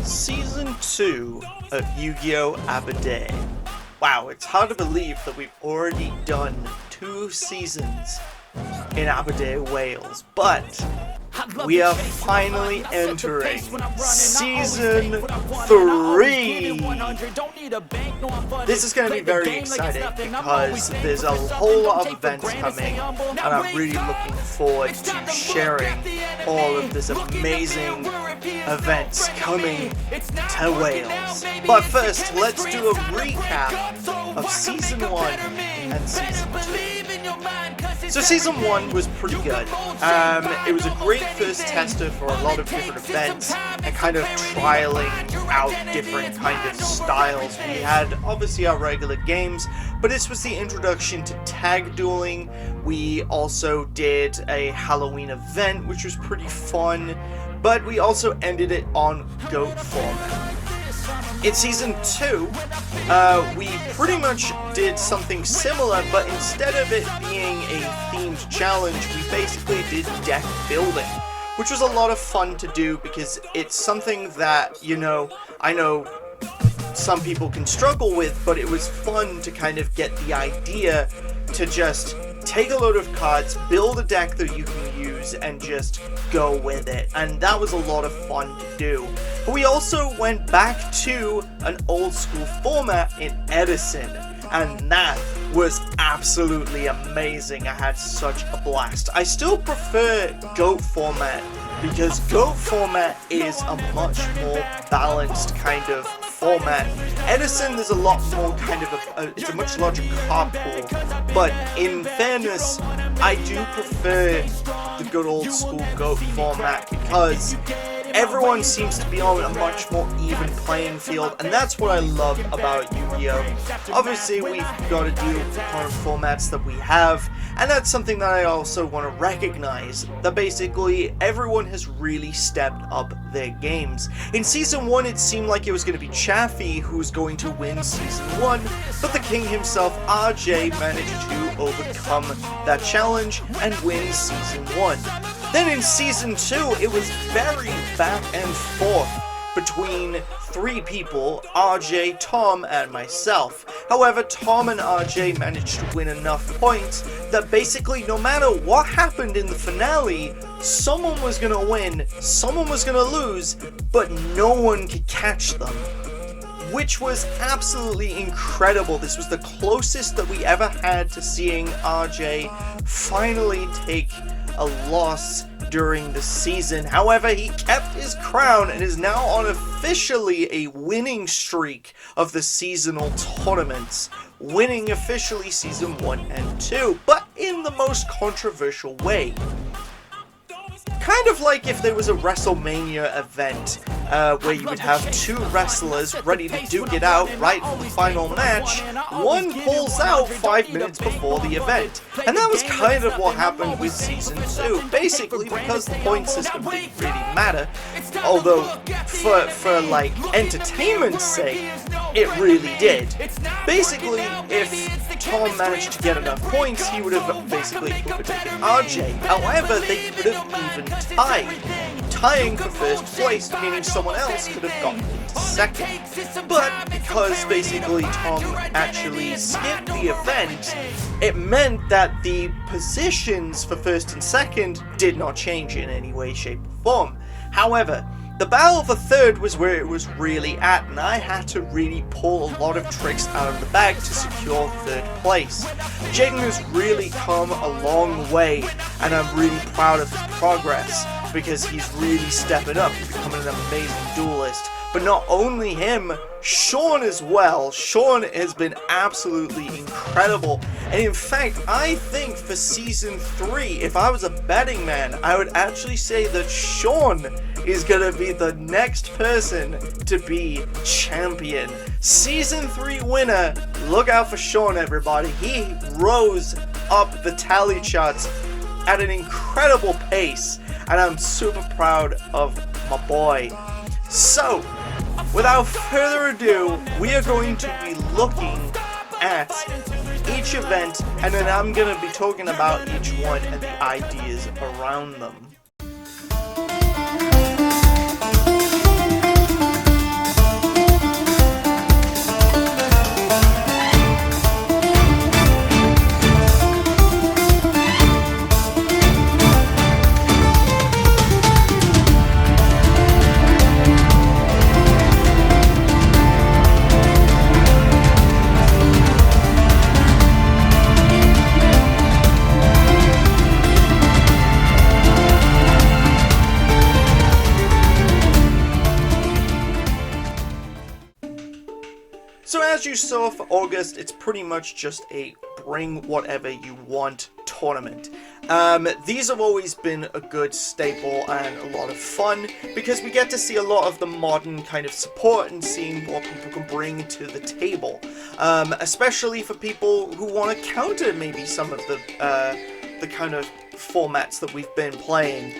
Season 2 of Yu-Gi-Oh! Aberdare. Wow, it's hard to believe that we've already done 2 seasons in Aberdare, Wales, but we are finally entering Season 3! This is going to be very exciting because there's a whole lot of events coming, and I'm really looking forward to sharing all of this amazing events coming to Wales. But first, let's do a recap of Season 1 and Season 2. So Season 1 was pretty good. It was a great first tester for a lot of different events and kind of trialing out different kind of styles. We had obviously our regular games, but this was the introduction to tag dueling. We also did a Halloween event, which was pretty fun, but we also ended it on GOAT format. In Season 2, we pretty much did something similar, but instead of it being a themed challenge, we basically did deck building, which was a lot of fun to do because it's something that, I know some people can struggle with, but it was fun to kind of get the idea to just take a load of cards, build a deck that you can use, and just go with it. And that was a lot of fun to do. But we also went back to an old school format in Edison, and that was absolutely amazing. I had such a blast. I still prefer GOAT format because GOAT format is a much more balanced kind of format. Edison, there's a lot more kind of it's a much larger card pool, but in fairness, I do prefer the good old school GOAT format because everyone seems to be on a much more even playing field, and that's what I love about Yu-Gi-Oh! Obviously, we've got to deal with the current formats that we have, and that's something that I also want to recognize, that basically everyone has really stepped up their games. In Season 1, it seemed like it was going to be Chaffee who's going to win Season 1, but the king himself, RJ, managed to overcome that challenge and win Season 1. Then in Season 2, it was very back and forth between 3 people, RJ, Tom, and myself. However, Tom and RJ managed to win enough points that basically no matter what happened in the finale, someone was going to win, someone was going to lose, but no one could catch them. Which was absolutely incredible. This was the closest that we ever had to seeing RJ finally take a loss during the season. However, he kept his crown and is now on officially a winning streak of the seasonal tournaments, winning officially Season 1 and 2, but in the most controversial way. Kind of like if there was a WrestleMania event where you would have 2 wrestlers ready to duke it out right for the final match, one pulls out 5 minutes before the event. And that was kind of what happened with Season 2, basically because the point system didn't really matter, although for like entertainment's sake, it really did. Basically, if Tom managed to get enough points, he would have basically overtaken RJ. However, they could have even tying for first place, meaning someone else could have gotten into second. But because basically Tom actually skipped the event, it meant that the positions for first and second did not change in any way, shape, or form. However, the Battle of the Third was where it was really at, and I had to really pull a lot of tricks out of the bag to secure 3rd place. Jaden has really come a long way, and I'm really proud of his progress, because he's really stepping up, he's becoming an amazing duelist. But not only him, Sean as well. Sean has been absolutely incredible. And in fact, I think for Season 3, if I was a betting man, I would actually say that Sean is gonna be the next person to be champion. Season 3 winner, look out for Sean, everybody. He rose up the tally charts at an incredible pace, and I'm super proud of my boy. So, without further ado, we are going to be looking at each event, and then I'm going to be talking about each one and the ideas around them. So as you saw for August, it's pretty much just a bring whatever you want tournament. These have always been a good staple and a lot of fun because we get to see a lot of the modern kind of support and seeing what people can bring to the table. Especially for people who want to counter maybe some of the kind of formats that we've been playing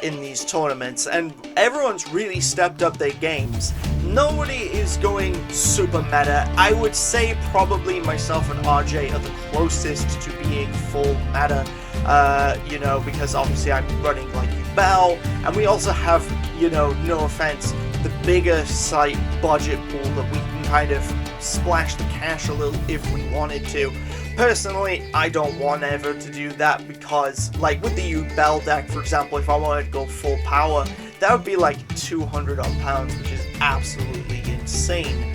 in these tournaments, and everyone's really stepped up their games. Nobody is going super meta. I would say probably myself and RJ are the closest to being full meta, you know, because obviously I'm running like Bell, and we also have, you know, no offense, the bigger site budget pool that we can kind of splash the cash a little if we wanted to. Personally, I don't want ever to do that because, like with the Bell deck, for example, if I wanted to go full power, that would be like 200 odd pounds, which is absolutely insane.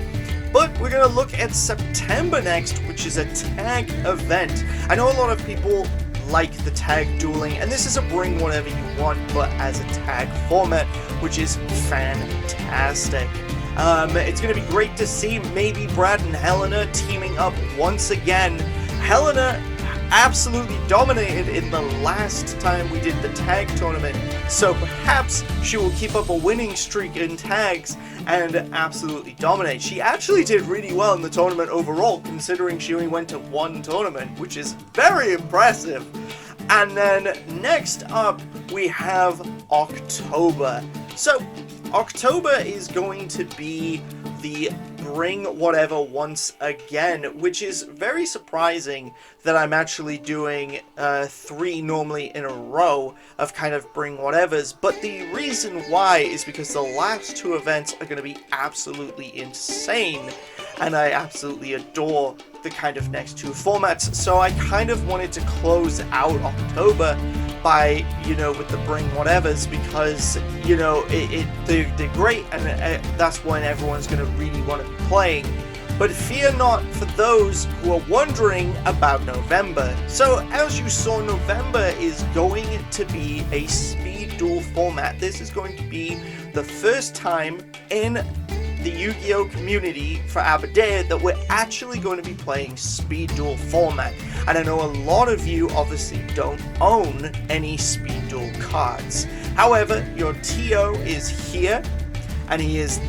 But we're going to look at September next, which is a tag event. I know a lot of people like the tag dueling, and this is a bring whatever you want, but as a tag format, which is fantastic. It's going to be great to see maybe Brad and Helena teaming up once again. Helena absolutely dominated in the last time we did the tag tournament, so perhaps she will keep up a winning streak in tags and absolutely dominate. She actually did really well in the tournament overall, considering she only went to one tournament, which is very impressive. And then next up we have October. So October is going to be the bring whatever once again, which is very surprising that I'm actually doing 3 normally in a row of kind of bring whatevers, but the reason why is because the last 2 events are going to be absolutely insane, and I absolutely adore the kind of next 2 formats, so I kind of wanted to close out October by, you know, with the bring whatevers, because, you know, they're great, and that's when everyone's going to really want to be playing. But fear not for those who are wondering about November. So as you saw, November is going to be a speed duel format. This is going to be the first time in the Yu-Gi-Oh community for Aberdare that we're actually going to be playing speed duel format. And I know a lot of you obviously don't own any speed duel cards. However, your T.O is here, and he is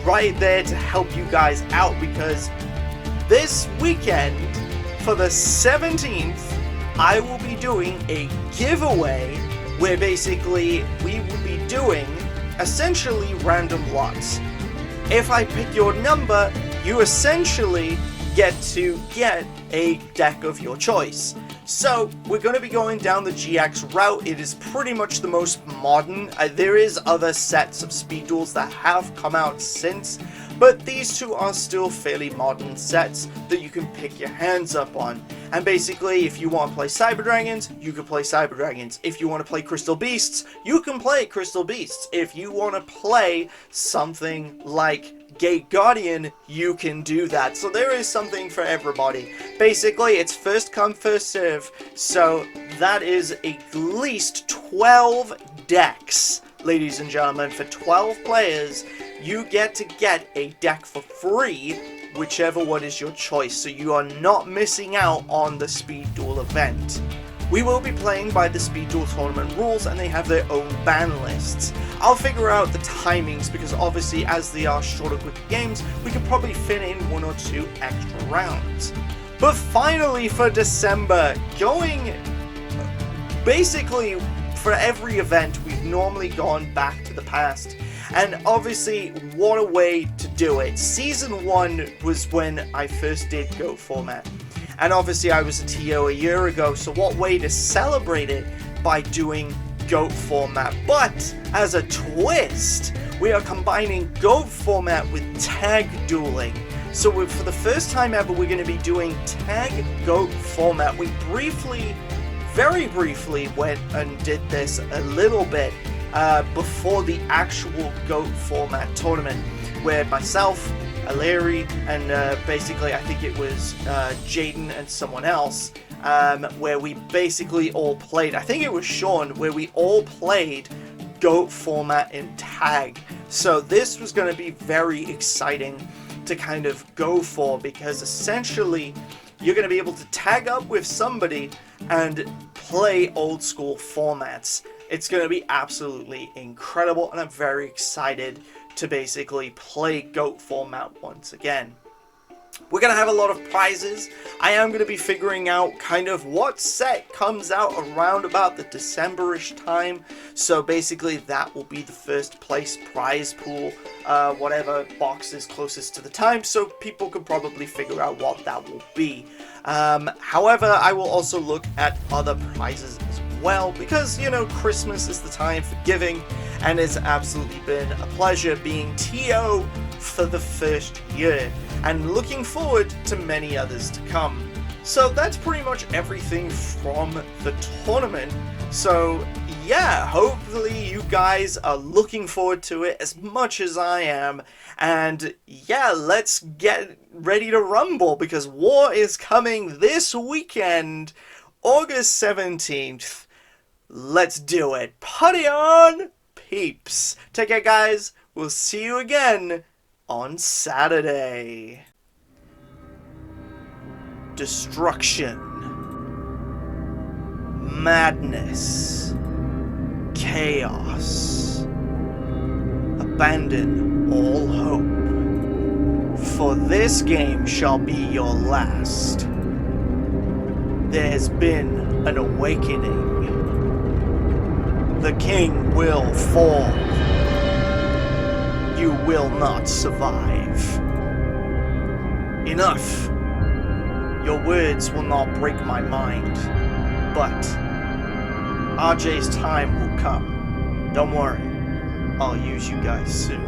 right there to help you guys out, because this weekend, for the 17th, I will be doing a giveaway where basically we will be doing essentially random lots. If I pick your number, you essentially get to get a deck of your choice. So we're going to be going down the GX route. It is pretty much the most modern. There is other sets of speed duels that have come out since, but these 2 are still fairly modern sets that you can pick your hands up on. And basically, if you want to play Cyber Dragons, you can play Cyber Dragons. If you want to play Crystal Beasts, you can play Crystal Beasts. If you want to play something like Gate Guardian, you can do that. So there is something for everybody. Basically, it's first come, first serve. So that is at least 12 decks, ladies and gentlemen. For 12 players, you get to get a deck for free, whichever one is your choice. So you are not missing out on the speed duel event. We will be playing by the Speed Duel Tournament rules, and they have their own ban lists. I'll figure out the timings, because obviously as they are shorter, quicker games, we could probably fit in 1 or 2 extra rounds. But finally for December, going basically for every event, we've normally gone back to the past. And obviously, what a way to do it. Season 1 was when I first did GOAT format. And obviously I was a TO a year ago, so what way to celebrate it by doing GOAT format. But as a twist, we are combining GOAT format with tag dueling. So for the first time ever, we're going to be doing tag GOAT format. We very briefly went and did this a little bit before the actual GOAT format tournament, where myself, Larry, and basically I think it was Jaden and someone else, where we basically all played, I think it was Sean, where we all played GOAT format in tag. So this was going to be very exciting, to kind of go for, because essentially you're going to be able to tag up with somebody and play old school formats. It's going to be absolutely incredible, and I'm very excited to basically play GOAT format once again. We're going to have a lot of prizes. I am going to be figuring out kind of what set comes out around about the December-ish time. So basically that will be the first place prize pool, whatever box is closest to the time, so people can probably figure out what that will be. However, I will also look at other prizes as well, because, you know, Christmas is the time for giving, and it's absolutely been a pleasure being T.O for the first year, and looking forward to many others to come. So that's pretty much everything from the tournament. So yeah, hopefully you guys are looking forward to it as much as I am. And yeah, let's get ready to rumble, because war is coming this weekend, August 17th. Let's do it. Party on, peeps. Take care, guys. We'll see you again on Saturday. Destruction, madness, chaos. Abandon all hope, for this game shall be your last. There has been an awakening. The king will fall. You will not survive. Enough. Your words will not break my mind, but RJ's time will come. Don't worry, I'll use you guys soon.